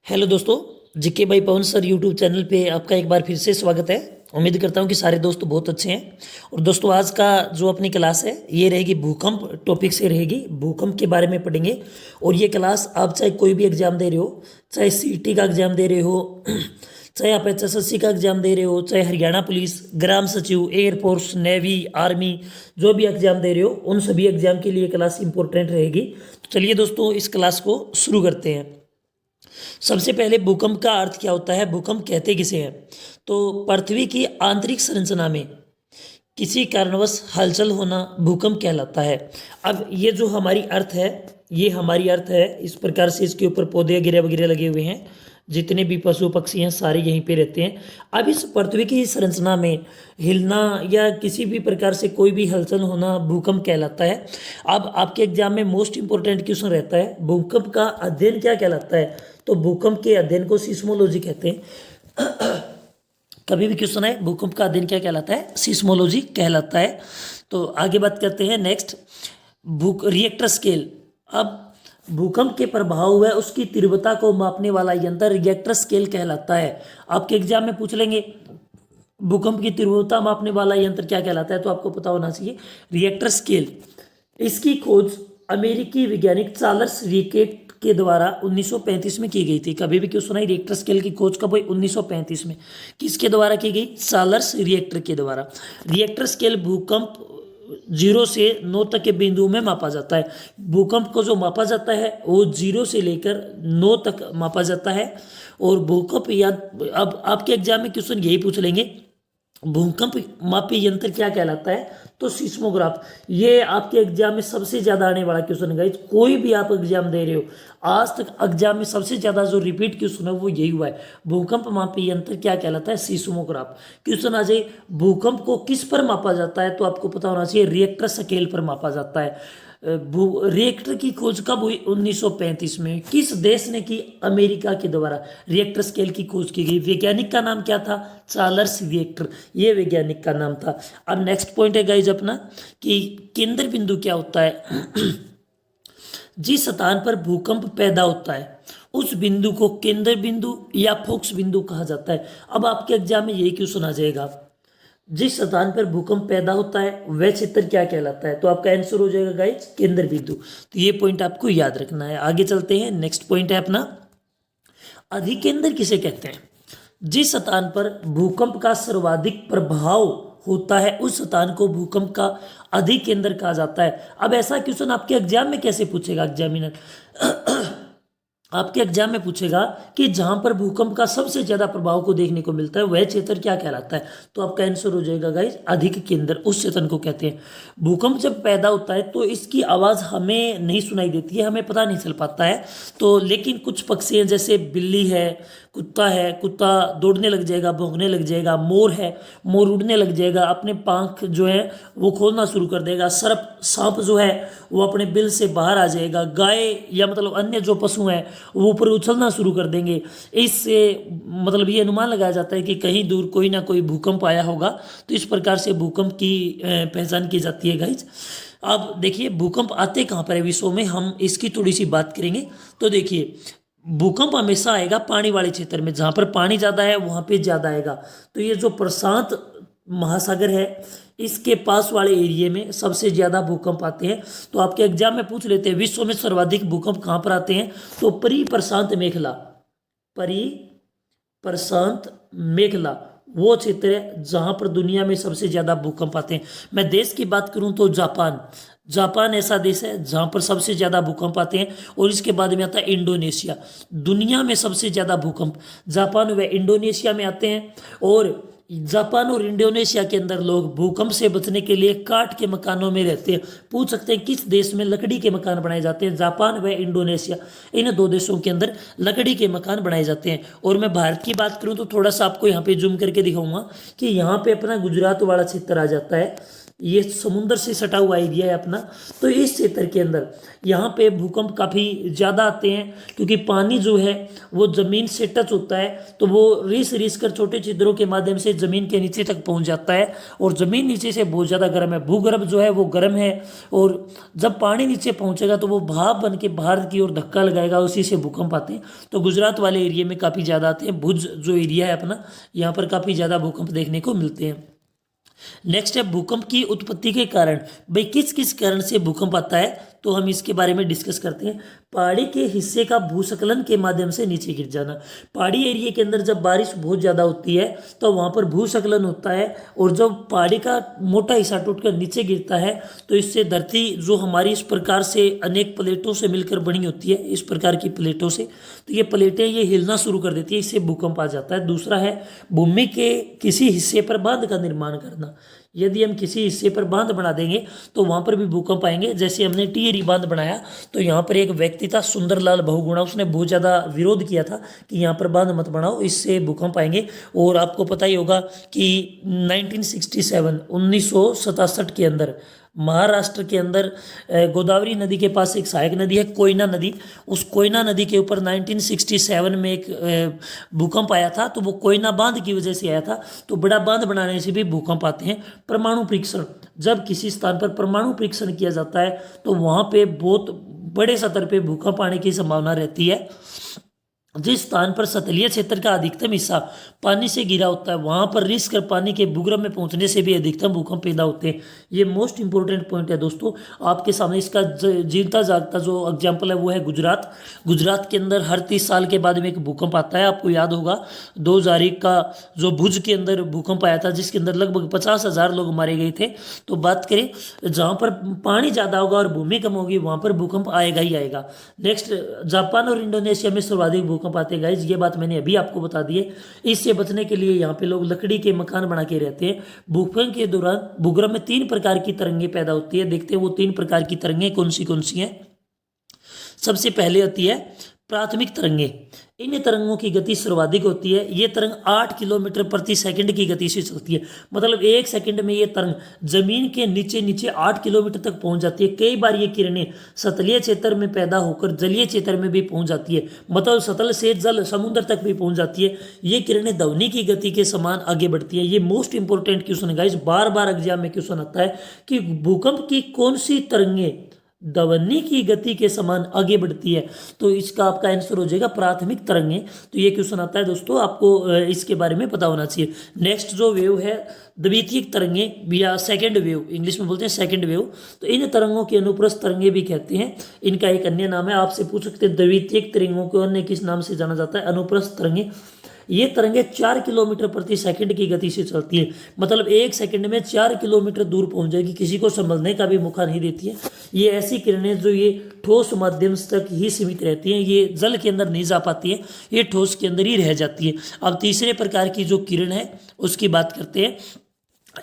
Hello दोस्तों, GK by Pawan sir YouTube channel पे आपका एक बार फिर से स्वागत है। उम्मीद करता हूँ कि सारे दोस्त बहुत अच्छे हैं। और दोस्तों, आज का जो अपनी क्लास है ये रहेगी भूकंप टॉपिक से रहेगी। भूकंप के बारे में पढ़ेंगे। और ये क्लास आप चाहे कोई भी एग्जाम दे रहे हो, चाहे सीईटी का एग्जाम दे रहे हो, चाहे आप एचएसएससी का एग्जाम दे रहे हो, चाहे हरियाणा पुलिस, ग्राम सचिव, एयरफोर्स, नेवी, आर्मी, जो भी एग्जाम दे रहे हो उन सभी एग्जाम के लिए क्लास इंपॉर्टेंट रहेगी। तो चलिए दोस्तों, इस क्लास को शुरू करते हैं। सबसे पहले भूकंप का अर्थ क्या होता है, भूकंप कहते किसे हैं? तो पृथ्वी की आंतरिक संरचना में किसी कारणवश हलचल होना भूकंप कहलाता है। अब ये जो हमारी अर्थ है, ये हमारी अर्थ है, इस प्रकार से इसके ऊपर पौधे वगैरह वगैरह लगे हुए हैं, जितने भी पशु पक्षी हैं सारे यहीं पे रहते हैं। अब इस पृथ्वी की संरचना में हिलना या किसी भी प्रकार से कोई भी हलचल होना भूकंप कहलाता है। अब आपके एग्जाम में मोस्ट इंपोर्टेंट क्वेश्चन रहता है, भूकंप का अध्ययन क्या कहलाता है? तो भूकंप के अध्ययन को सिस्मोलॉजी कहते हैं। कभी भी क्वेश्चन है, भूकंप का अध्ययन क्या कहलाता है? सिस्मोलॉजी कहलाता है। तो आगे बात करते हैं नेक्स्ट, रिएक्टर स्केल। अब भूकंप के प्रभाव हुआ उसकी तीव्रता को मापने वाला यंत्र रिएक्टर स्केल कहलाता है। आपके एग्जाम में पूछ लेंगे भूकंप की तीव्रता मापने वाला यंत्र क्या कहलाता है, तो आपको पता होना चाहिए रिएक्टर स्केल। इसकी खोज अमेरिकी वैज्ञानिक चार्ल्स रिकेट के द्वारा 1935 में की गई थी। कभी भी क्यों सुना है, रिएक्टर स्केल की खोज कब हुई? 1935 में। किसके द्वारा की गई? चार्ल्स रिएक्टर के द्वारा। रिएक्टर स्केल भूकंप 0 से 9 तक के बिंदु में मापा जाता है। भूकंप को जो मापा जाता है वो 0 से लेकर 9 तक मापा जाता है। और भूकंप याद, अब आपके एग्जाम में क्वेश्चन यही पूछ लेंगे, भूकंप मापी यंत्र क्या कहलाता है? तो सिस्मोग्राफ। ये आपके एग्जाम में सबसे ज्यादा आने वाला क्वेश्चन है गाइस। कोई भी आप एग्जाम दे रहे हो, आज तक एग्जाम में सबसे ज्यादा जो रिपीट क्वेश्चन है वो यही हुआ है, भूकंप मापी यंत्र क्या कहलाता है? सिस्मोग्राफ। क्वेश्चन आ जाए, भूकंप को किस पर मापा जाता है? तो आपको पता होना चाहिए रिएक्टर स्केल पर मापा जाता है। रिएक्टर की खोज कब हुई? 1935 में। किस देश ने की? अमेरिका के द्वारा रिएक्टर स्केल की खोज की गई। वैज्ञानिक का नाम क्या था? चार्ल्स रिएक्टर, ये वैज्ञानिक का नाम था। अब नेक्स्ट पॉइंट है गाइज अपना कि केंद्र बिंदु क्या होता है? जिस स्थान पर भूकंप पैदा होता है उस बिंदु को केंद्र बिंदु या फोकस बिंदु कहा जाता है। अब आपके एग्जाम में यही क्वेश्चन आ जाएगा, जिस स्थान पर भूकंप पैदा होता है वह क्षेत्र क्या कहलाता है? तो आपका आंसर हो जाएगा गाइज केंद्र बिंदु। तो ये पॉइंट आपको याद रखना है। आगे चलते हैं, नेक्स्ट पॉइंट है अपना, अधिकेंद्र किसे कहते हैं? जिस स्थान पर भूकंप का सर्वाधिक प्रभाव होता है उस स्थान को भूकंप का अधिकेंद्र कहा जाता है। अब ऐसा क्वेश्चन आपके एग्जाम में कैसे पूछेगा एग्जामिनर? आपके एग्जाम में पूछेगा कि जहां पर भूकंप का सबसे ज्यादा प्रभाव को देखने को मिलता है वह क्षेत्र क्या कहलाता है? तो आपका आंसर हो जाएगा गाइस अधिक केंद्र, उस क्षेत्र को कहते हैं। भूकंप जब पैदा होता है तो इसकी आवाज हमें नहीं सुनाई देती है, हमें पता नहीं चल पाता है। तो लेकिन कुछ पक्षी हैं, जैसे बिल्ली है, कुत्ता है, कुत्ता दौड़ने लग जाएगा, भौंकने लग जाएगा, मोर है, मोर उड़ने लग जाएगा, अपने पंख जो है वो खोलना शुरू कर देगा, सांप जो है वो अपने बिल से बाहर आ जाएगा, गाय या मतलब अन्य जो पशु हैं वो ऊपर उछलना शुरू कर देंगे। इससे मतलब ये अनुमान लगाया जाता है कि कहीं दूर कोई ना कोई भूकंप आया होगा। तो इस प्रकार से भूकंप की पहचान की जाती है गाइज। अब देखिए भूकंप आते कहाँ पर है विश्व में, हम इसकी थोड़ी सी बात करेंगे। तो देखिए भूकंप हमेशा आएगा पानी वाले क्षेत्र में, जहाँ पर पानी ज़्यादा है वहाँ पे ज़्यादा आएगा। तो ये जो प्रशांत महासागर है इसके पास वाले एरिया में सबसे ज़्यादा भूकंप आते हैं। तो आपके एग्जाम में पूछ लेते हैं विश्व में सर्वाधिक भूकंप कहाँ पर आते हैं? तो परी प्रशांत मेखला, परी प्रशांत मेखला वो क्षेत्र है जहाँ पर दुनिया में सबसे ज़्यादा भूकंप आते हैं। मैं देश की बात करूँ तो जापान, जापान ऐसा देश है जहाँ पर सबसे ज़्यादा भूकंप आते हैं। और इसके बाद में आता है इंडोनेशिया, दुनिया में सबसे ज़्यादा भूकंप जापान व इंडोनेशिया में आते हैं। और जापान और इंडोनेशिया के अंदर लोग भूकंप से बचने के लिए काठ के मकानों में रहते हैं। पूछ सकते हैं किस देश में लकड़ी के मकान बनाए जाते हैं? जापान व इंडोनेशिया, इन दो देशों के अंदर लकड़ी के मकान बनाए जाते हैं। और मैं भारत की बात करूं तो थोड़ा सा आपको यहाँ पे जूम करके दिखाऊंगा कि यहाँ पे अपना गुजरात वाला क्षेत्र आ जाता है। ये समुंदर से सटा हुआ एरिया है अपना। तो इस क्षेत्र के अंदर यहाँ पे भूकंप काफ़ी ज़्यादा आते हैं, क्योंकि पानी जो है वो ज़मीन से टच होता है, तो वो रिस कर छोटे छिद्रों के माध्यम से ज़मीन के नीचे तक पहुँच जाता है, और ज़मीन नीचे से बहुत ज़्यादा गर्म है, भूगर्भ जो है वो गर्म है, और जब पानी नीचे पहुँचेगा तो वो भाप बन के बाहर की ओर धक्का लगाएगा, उसी से भूकंप आते हैं। तो गुजरात वाले एरिया में काफ़ी ज़्यादा आते हैं, भुज जो एरिया है अपना, यहाँ पर काफ़ी ज़्यादा भूकंप देखने को मिलते हैं। नेक्स्ट है भूकंप की उत्पत्ति के कारण। भाई किस किस कारण से भूकंप आता है, तो हम इसके बारे में डिस्कस करते हैं। पहाड़ी के हिस्से का भूस्खलन के माध्यम से नीचे गिर जाना। पहाड़ी एरिया के अंदर जब बारिश बहुत ज़्यादा होती है तो वहाँ पर भूस्खलन होता है, और जब पहाड़ी का मोटा हिस्सा टूटकर नीचे गिरता है तो इससे धरती जो हमारी इस प्रकार से अनेक प्लेटों से मिलकर बनी होती है, इस प्रकार की प्लेटों से, तो ये प्लेटें ये हिलना शुरू कर देती है, इससे भूकंप आ जाता है। दूसरा है भूमि के किसी हिस्से पर बांध का निर्माण करना। यदि हम किसी हिस्से पर बांध बना देंगे तो वहाँ पर भी भूकंप आएंगे। जैसे हमने टिहरी बांध बनाया, तो यहाँ पर एक व्यक्ति था सुंदरलाल बहुगुणा, उसने बहुत ज़्यादा विरोध किया था कि यहाँ पर बांध मत बनाओ, इससे भूकंप आएंगे। और आपको पता ही होगा कि 1967 के अंदर महाराष्ट्र के अंदर गोदावरी नदी के पास एक सहायक नदी है कोयना नदी, उस कोयना नदी के ऊपर 1967 में एक भूकंप आया था, तो वो कोयना बांध की वजह से आया था। तो बड़ा बांध बनाने से भी भूकंप आते हैं। परमाणु परीक्षण, जब किसी स्थान पर परमाणु परीक्षण किया जाता है तो वहाँ पे बहुत बड़े स्तर पे भूकंप आने की संभावना रहती है। जिस स्थान पर सतलीय क्षेत्र का अधिकतम हिस्सा पानी से घिरा होता है वहां पर रिस्क पानी के भूगर्भ में पहुंचने से भी अधिकतम भूकंप पैदा होते हैं। ये मोस्ट इंपॉर्टेंट पॉइंट है दोस्तों आपके सामने। इसका जीता जागता जो एग्जाम्पल है वो है गुजरात। गुजरात के अंदर हर 30 साल के बाद में एक भूकंप आता है। आपको याद होगा 2001 का जो भुज के अंदर भूकंप आया था, जिसके अंदर लगभग 50,000 लोग मारे गए थे। तो बात करें जहाँ पर पानी ज़्यादा होगा और भूमि कम होगी वहाँ पर भूकंप आएगा ही आएगा। नेक्स्ट, जापान और इंडोनेशिया में सर्वाधिक भूकंप आते हैं गाइज, ये बात मैंने अभी आपको बता दी है। इससे बचने के लिए यहाँ पे लोग लकड़ी के मकान बना के रहते हैं। भूकंप के दौरान भूगर्भ में 3 प्रकार की तरंगे पैदा होती है। देखते हैं वो 3 प्रकार की तरंगे कौन सी हैं। सबसे पहले होती है प्राथमिक तरंगे। इन तरंगों की गति सर्वाधिक होती है। ये तरंग 8 किलोमीटर प्रति सेकंड की गति से चलती है। मतलब 1 सेकंड में ये तरंग जमीन के नीचे नीचे 8 किलोमीटर तक पहुंच जाती है। कई बार ये किरणें सतलीय क्षेत्र में पैदा होकर जलीय क्षेत्र में भी पहुंच जाती है। मतलब सतल से जल समुद्र तक भी पहुंच जाती है। ये किरणें ध्वनि की गति के समान आगे बढ़ती है। ये मोस्ट इंपोर्टेंट क्वेश्चन है गाइस, बार बार एग्जाम में क्वेश्चन आता है कि भूकंप की कौन सी तरंगे ध्वनि की गति के समान आगे बढ़ती है। तो इसका आपका आंसर हो जाएगा प्राथमिक तरंगे। तो ये क्वेश्चन आता है दोस्तों, आपको इसके बारे में पता होना चाहिए। नेक्स्ट जो वेव है द्वितीयक तरंगे या सेकंड वेव, इंग्लिश में बोलते हैं सेकंड वेव। तो इन तरंगों की अनुप्रस्थ तरंगे भी कहते हैं। इनका एक अन्य नाम है, आपसे पूछ सकते हैं द्वितीयक तरंगों को अन्य किस नाम से जाना जाता है? अनुप्रस्थ तरंगे। ये तरंगे 4 किलोमीटर प्रति सेकंड की गति से चलती है। मतलब 1 सेकंड में 4 किलोमीटर दूर पहुंच जाएगी, किसी को संभलने का भी मौका नहीं देती है। ये ऐसी किरणें जो ये ठोस माध्यम तक ही सीमित रहती हैं, ये जल के अंदर नहीं जा पाती है, ये ठोस के अंदर ही रह जाती है। अब तीसरे प्रकार की जो किरण है उसकी बात करते हैं,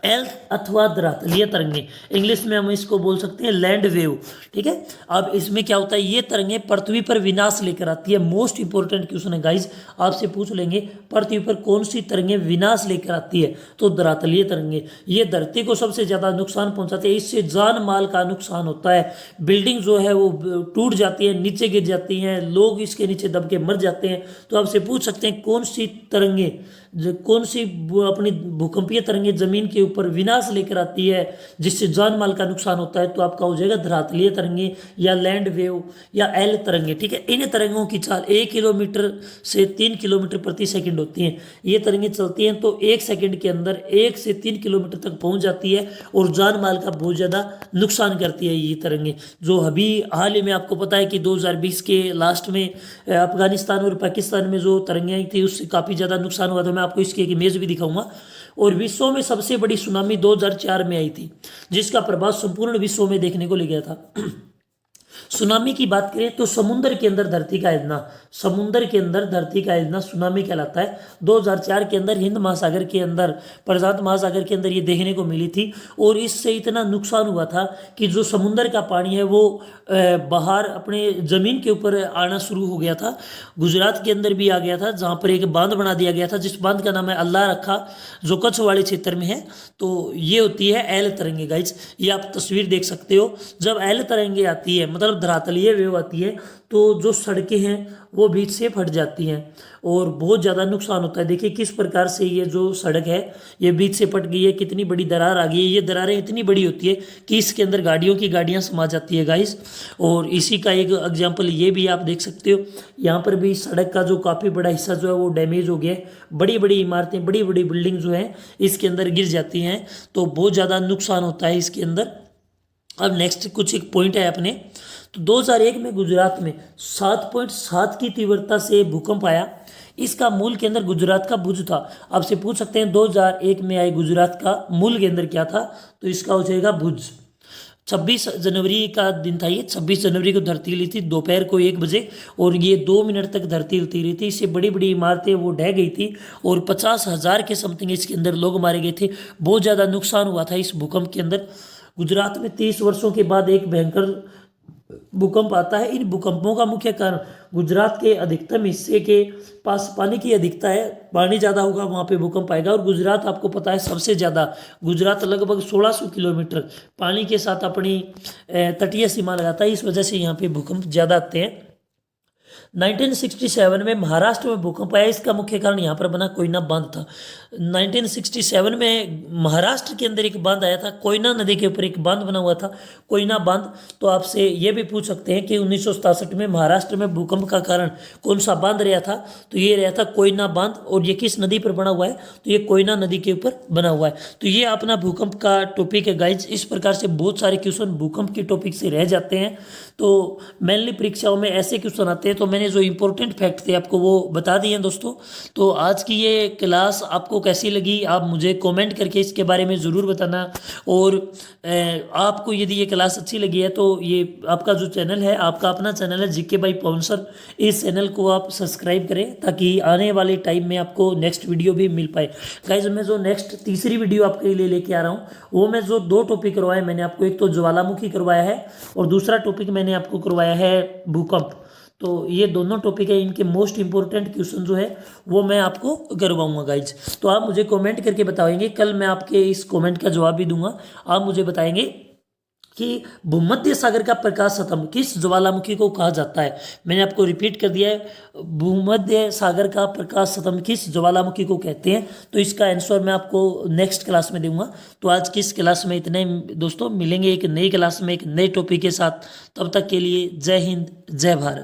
एल अथवा धरातलीय तरंगे। इंग्लिश में हम इसको बोल सकते हैं लैंड वेव। ठीक है, अब इसमें क्या होता है, ये तरंगे पृथ्वी पर विनाश लेकर आती है। मोस्ट इंपोर्टेंट क्वेश्चन है गाइस, आपसे पूछ लेंगे पृथ्वी पर कौन सी तरंगे विनाश लेकर आती है? तो धरातलीय तरंगे। ये धरती को सबसे ज्यादा नुकसान पहुंचाती है, इससे जान माल का नुकसान होता है। बिल्डिंग जो है वो टूट जाती है, नीचे गिर जाती हैं, लोग इसके नीचे दब के मर जाते हैं। तो आपसे पूछ सकते हैं कौन सी तरंगे, कौन सी अपनी भूकंपीय तरंगे जमीन के ऊपर विनाश लेकर आती है जिससे जान माल का नुकसान होता है? तो आपका हो जाएगा धरातलीय तरंगे या लैंड वेव या एल तरंगे। ठीक है, इन तरंगों की चाल 1 किलोमीटर से 3 किलोमीटर प्रति सेकंड होती हैं। ये तरंगे चलती हैं तो 1 सेकंड के अंदर 1 से 3 किलोमीटर तक पहुंच जाती है और जान माल का बहुत ज़्यादा नुकसान करती है ये तरंगे। जो अभी हाल ही में आपको पता है कि 2020 के लास्ट में अफगानिस्तान और पाकिस्तान में जो तरंगे आई थी उससे काफ़ी ज़्यादा नुकसान हुआ था। मैं आपको इसकी एक इमेज भी दिखाऊंगा। और विश्व में सबसे बड़ी सुनामी 2004 में आई थी, जिसका प्रभाव संपूर्ण विश्व में देखने को ले गया था। सुनामी की बात करें तो समुद्र के अंदर धरती का हिलना, समुद्र के अंदर धरती का हिलना सुनामी कहलाता है। 2004 के अंदर हिंद महासागर के अंदर, प्रशांत महासागर के अंदर ये देखने को मिली थी और इससे इतना नुकसान हुआ था कि जो समुद्र का पानी है वो बाहर अपने ज़मीन के ऊपर आना शुरू हो गया था। गुजरात के अंदर भी आ गया था, जहाँ पर एक बांध बना दिया गया था, जिस बांध का नाम है अल्लाह रखा, जो कच्छ वाले क्षेत्र में है। तो ये होती है एल तरंगे गाइज, ये आप तस्वीर देख सकते हो। जब एल तरंगे आती है मतलब धरातलीय वेव आती है तो जो सड़कें हैं वो बीच से फट जाती हैं और बहुत ज़्यादा नुकसान होता है। देखिए किस प्रकार से ये जो सड़क है ये बीच से फट गई है, कितनी बड़ी दरार आ गई है। ये दरारें इतनी बड़ी होती है कि इसके अंदर गाड़ियों की गाड़ियाँ समा जाती है गाइस। और इसी का एक एग्जाम्पल ये भी आप देख सकते हो, यहाँ पर भी सड़क का जो काफ़ी बड़ा हिस्सा जो है वो डैमेज हो गया है। बड़ी बड़ी इमारतें, बड़ी बड़ी बिल्डिंग जो है इसके अंदर गिर जाती हैं, तो बहुत ज़्यादा नुकसान होता है इसके अंदर। अब नेक्स्ट कुछ एक पॉइंट है अपने, तो 2001 में गुजरात में 7.7 की तीव्रता से भूकंप आया। इसका मूल केंद्र गुजरात का भुज था। आपसे पूछ सकते हैं 2001 में आए गुजरात का मूल केंद्र क्या था, तो इसका हो जाएगा भुज। 26 जनवरी का दिन था ये। 26 जनवरी को धरती हिली थी दोपहर को 1 बजे और ये 2 मिनट तक धरती हिलती रही थी। इससे बड़ी बड़ी इमारतें वो ढह गई थी और 50,000 के समथिंग इसके अंदर लोग मारे गए थे। बहुत ज़्यादा नुकसान हुआ था इस भूकंप के अंदर। गुजरात में 30 वर्षों के बाद एक भयंकर भूकंप आता है। इन भूकंपों का मुख्य कारण गुजरात के अधिकतम हिस्से के पास पानी की अधिकता है, पानी ज़्यादा होगा वहाँ पे भूकंप आएगा। और गुजरात आपको पता है सबसे ज़्यादा, गुजरात लगभग 1600 किलोमीटर पानी के साथ अपनी तटीय सीमा लगाता है, इस वजह से यहाँ पे भूकंप ज़्यादा आते हैं। 1967 में महाराष्ट्र में भूकंप आया। इसका मुख्य कारण यहाँ पर बना कोयना बांध था। 1967 में महाराष्ट्र के अंदर एक बांध आया था, कोयना नदी के ऊपर एक बांध बना हुआ था, कोयना बांध। तो आपसे ये भी पूछ सकते हैं कि 1967 में महाराष्ट्र में भूकंप का कारण कौन सा बांध रहा था, तो ये रहा था कोयना बांध। और ये किस नदी पर बना हुआ है, तो ये कोयना नदी के ऊपर बना हुआ है। तो ये अपना भूकंप का टॉपिक है गाइज। इस प्रकार से बहुत सारे क्वेश्चन भूकंप के टॉपिक से रह जाते हैं। तो मेनली परीक्षाओं में ऐसे क्वेश्चन आते हैं, तो मैंने जो इंपॉर्टेंट फैक्ट थे आपको वो बता दिए हैं दोस्तों। तो आज की ये क्लास आपको कैसी लगी आप मुझे कमेंट करके इसके बारे में ज़रूर बताना। और आपको यदि ये क्लास अच्छी लगी है तो ये आपका जो चैनल है, आपका अपना चैनल है जीके बाई पवन सर, इस चैनल को आप सब्सक्राइब करें ताकि आने वाले टाइम में आपको नेक्स्ट वीडियो भी मिल पाए। गाइज मैं जो नेक्स्ट तीसरी वीडियो आपके लिए लेके आ रहा हूँ वो मैं जो 2 टॉपिक करवाए मैंने आपको, एक तो ज्वालामुखी करवाया है और दूसरा टॉपिक मैंने आपको करवाया है भूकंप। तो ये दोनों टॉपिक है, इनके मोस्ट इंपॉर्टेंट क्वेश्चन जो है वो मैं आपको करवाऊंगा गाइज। तो आप मुझे कमेंट करके बताएंगे, कल मैं आपके इस कमेंट का जवाब भी दूंगा। आप मुझे बताएंगे कि भूमध्य सागर का प्रकाश स्तंभ किस ज्वालामुखी को कहा जाता है। मैंने आपको रिपीट कर दिया है, भूमध्य सागर का प्रकाश स्तंभ किस ज्वालामुखी को कहते हैं। तो इसका आंसर मैं आपको नेक्स्ट क्लास में दूंगा। तो आज की इस क्लास में इतने दोस्तों, मिलेंगे एक नई क्लास में एक नए टॉपिक के साथ। तब तक के लिए जय हिंद, जय भारत।